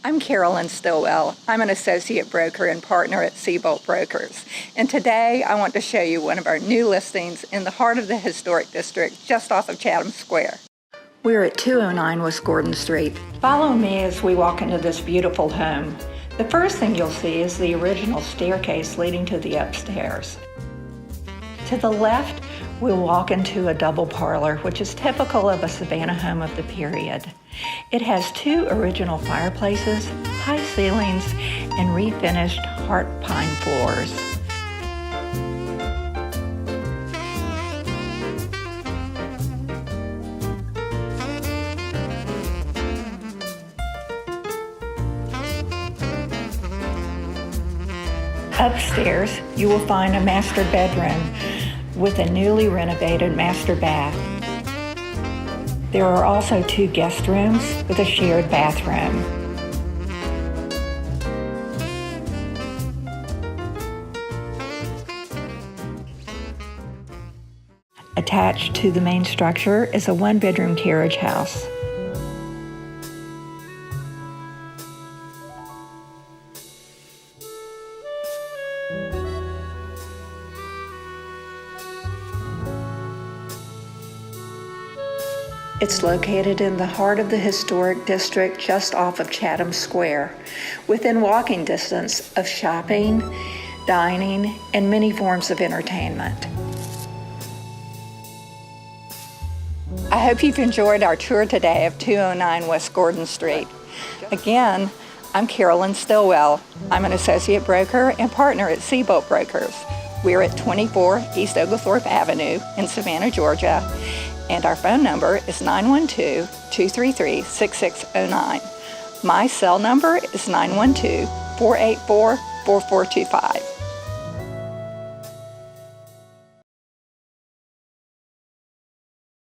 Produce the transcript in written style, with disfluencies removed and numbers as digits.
I'm Carolyn Stillwell. I'm an associate broker and partner at Seabolt Brokers. And today I want to show you one of our new listings in the heart of the historic district, just off of Chatham Square. We're at 209 West Gordon Street. Follow me as we walk into this beautiful home. The first thing you'll see is the original staircase leading to the upstairs. To the left, we'll walk into a double parlor, which is typical of a Savannah home of the period. It has 2 original fireplaces, high ceilings, and refinished heart pine floors. Upstairs, you will find a master bedroom with a newly renovated master bath. There are also 2 guest rooms with a shared bathroom. Attached to the main structure is a 1-bedroom carriage house. It's located in the heart of the historic district just off of Chatham Square, within walking distance of shopping, dining, and many forms of entertainment. I hope you've enjoyed our tour today of 209 West Gordon Street. Again, I'm Carolyn Stillwell. I'm an associate broker and partner at Seabolt Brokers. We're at 24 East Oglethorpe Avenue in Savannah, Georgia, and our phone number is 912-233-6609. My cell number is 912-484-4425.